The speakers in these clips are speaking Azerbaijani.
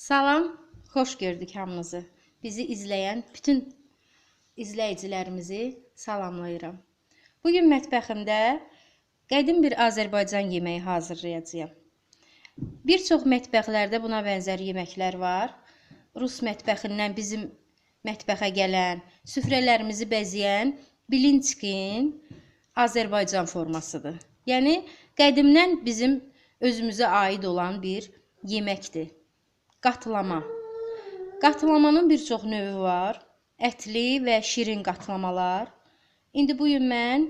Salam, xoş gördük hamınızı. Bizi izləyən bütün izləyicilərimizi salamlayıram. Bugün mətbəximdə qədim bir Azərbaycan yeməyi hazırlayacağam. Bir çox mətbəxlərdə buna bənzər yeməklər var. Rus mətbəxindən bizim mətbəxə gələn, süfrələrimizi bəzəyən bilinçkin Azərbaycan formasıdır. Yəni qədimdən bizim özümüzə aid olan bir yeməkdir. Qatlama. Qatlamanın bir çox növü var. Ətli və şirin qatlamalar. İndi bu gün mən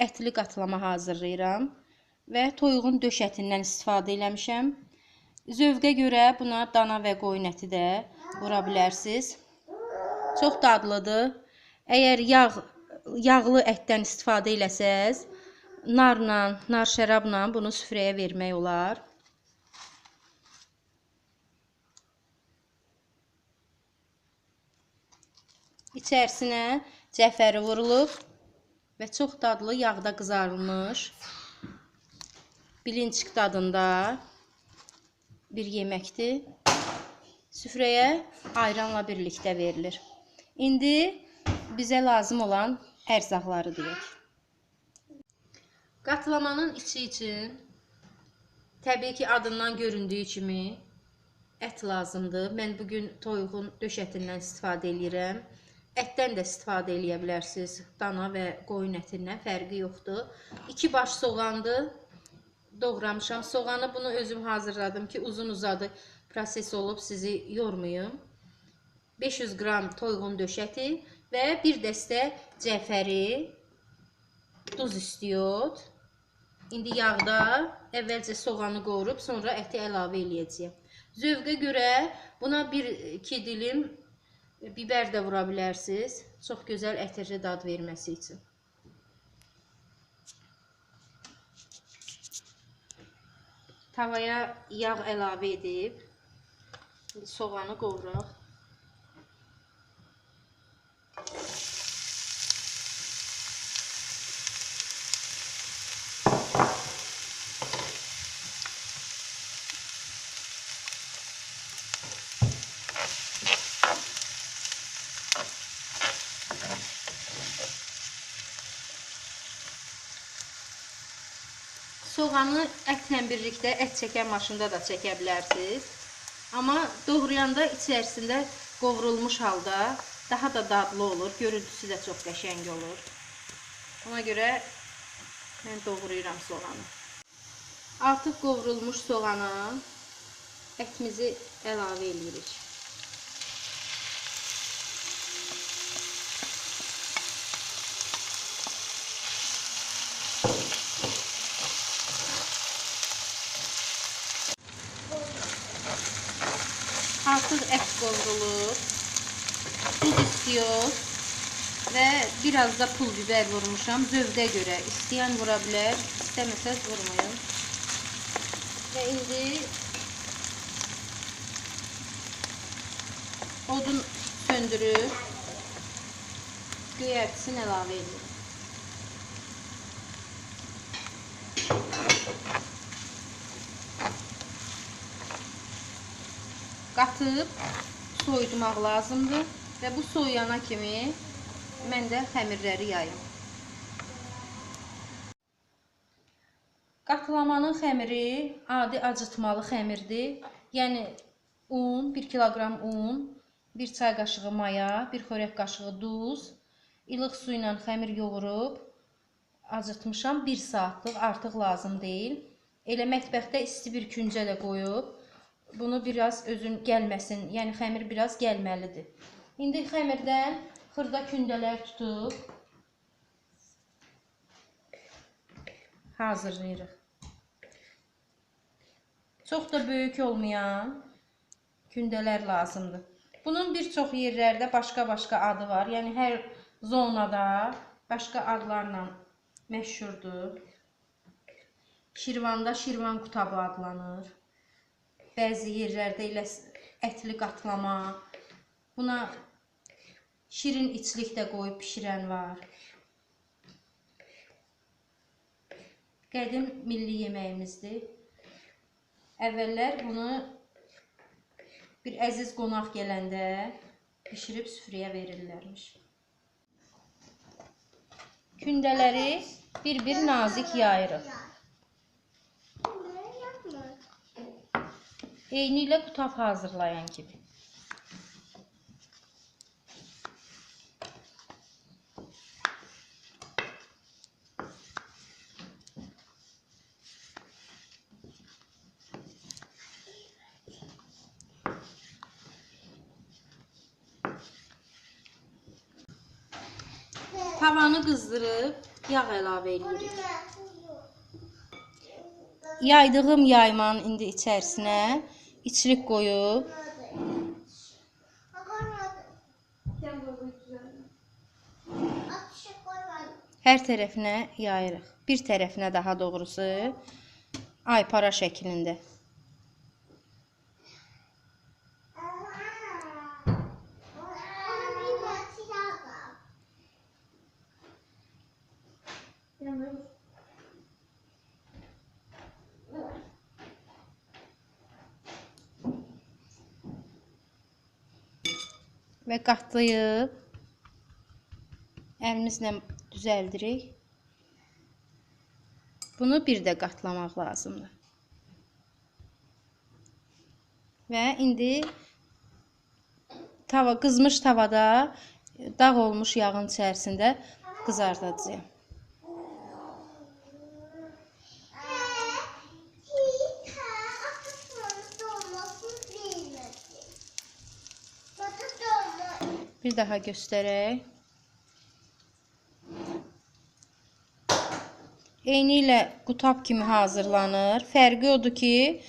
ətli qatlama hazırlayıram və toyuğun döş ətindən istifadə eləmişəm. Zövqə görə buna dana və qoyun əti də vura bilərsiniz. Çox dadlıdır. Əgər yağlı ətdən istifadə eləsəz, narla, nar şərabla bunu süfrəyə vermək olar. İçərisinə cəfəri vurulub və çox dadlı yağda qızarılmış bilinçik dadında bir yeməkdir. Süfrəyə ayranla birlikdə verilir. İndi bizə lazım olan ərzaqları deyək. Qatlamanın içi üçün təbii ki adından göründüyü kimi ət lazımdır. Mən bugün toyuğun döş ətindən istifadə edirəm. Ətdən də istifadə eləyə bilərsiniz. Dana və qoyun ətindən fərqi yoxdur. 2 baş soğandır. Doğramışam. Soğanı bunu özüm hazırladım ki uzun-uzadı proses olub sizi yormayım. 500 qram toyuğun döş əti və bir dəstə cəfəri, duz istəyir. İndi yağda əvvəlcə soğanı qovurub sonra əti əlavə eləyəcəyəm. Zövqə görə buna 1-2 dilim biber də vura bilərsiniz. Çox gözəl ətirli dad verməsi üçün. Tavaya yağ əlavə edib soğanı qovuraq. Soğanı ətlə birlikdə ət çəkən maşında da çəkə bilərsiniz. Amma doğrayanda içərisində qovrulmuş halda daha da dadlı olur. Görüntüsü də çox qəşəng olur. Ona görə mən doğrayıram soğanı. Artıq qovrulmuş soğana ətimizi əlavə edirik. Artıq ət qovrulur, duz istəyir və biraz da pul biber vurmuşam. Zövqə görə istəyən vura bilər, istəməsəz vurmayın. Və indi odun söndürüb göyərtisini əlavə edirik. Qatıb soyutmaq lazımdır və bu soyuyana kimi mən də xəmirləri yayım. Qatlamanın xəmiri adi acıtmalı xəmirdir. Yəni un, 1 kiloqram un, 1 çay qaşığı maya, 1 xörək qaşığı duz, ilıq su ilə xəmir yoğurub acıtmışam. 1 saatlıq artıq lazım deyil. Elə mətbəxdə isti bir küncə də qoyub bunu biraz özün gəlməsin, yəni xəmir biraz gəlməlidir. İndi xəmirdən xırda kündələr tutub hazırlayırıq. Çox da böyük olmayan kündələr lazımdır. Bunun bir çox yerlərdə başqa adı var. Yəni hər zonada başqa adlarla məşhurdur. Şirvanda şirvan qutabı adlanır. Bəzi yerlərdə elə ətli qatlama, buna şirin içlik də qoyub pişirən var. Qədim milli yeməyimizdir. Əvvəllər bunu bir əziz qonaq gələndə bişirib süfrəyə verirlərmiş. Kündələri bir-bir nazik yayırıq. Eyni ilə qutab hazırlayan kimi. Tavanı qızdırıb yağ əlavə edirik. Yaydığım yaymanın indi içərisinə içlik qoyub hər tərəfinə yayırıq. Bir tərəfinə daha doğrusu aypara şəklində. Və qatlayıb əlimizlə düzəldirik. Bunu bir də qatlamaq lazımdır. Və indi qızmış tavada dağ olmuş yağın içərisində qızardacağım. Bir daha göstərək. Eyni ilə qutab kimi hazırlanır. Fərqi odur ki,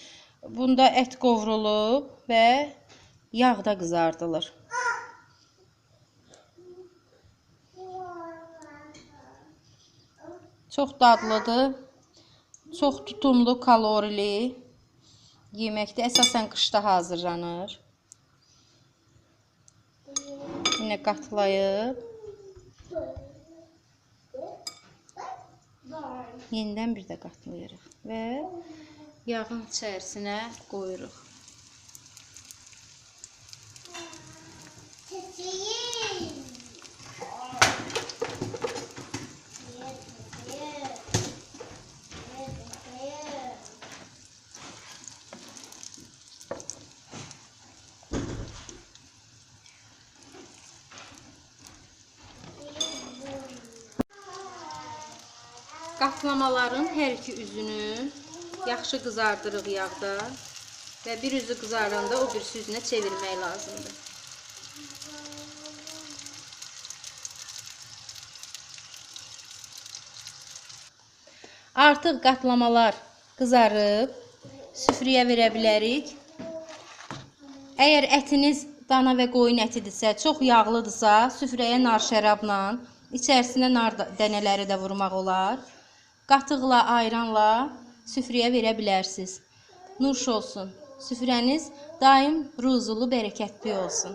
bunda ət qovrulub və yağda qızardılır. Çox dadlıdır. Çox tutumlu, kalorili yeməkdir. Əsasən qışda hazırlanır. Yine qatlayıb yenidən bir də qatlayırıq və yağın içərisinə qoyuruq. Qatlamaların hər iki üzünü yaxşı qızardırıq yağda və bir üzü qızaranda o birisi üzünə çevirmək lazımdır. Artıq qatlamalar qızarıb süfrəyə verə bilərik. Əgər ətiniz dana və qoyun ətidirsə, çox yağlıdırsa, süfrəyə nar şərabla, içərisinə nar dənələri də vurmaq olar. Qatıqla, ayranla süfrəyə verə bilərsiniz. Nuş olsun. Süfrəniz daim ruzulu, bərəkətli olsun.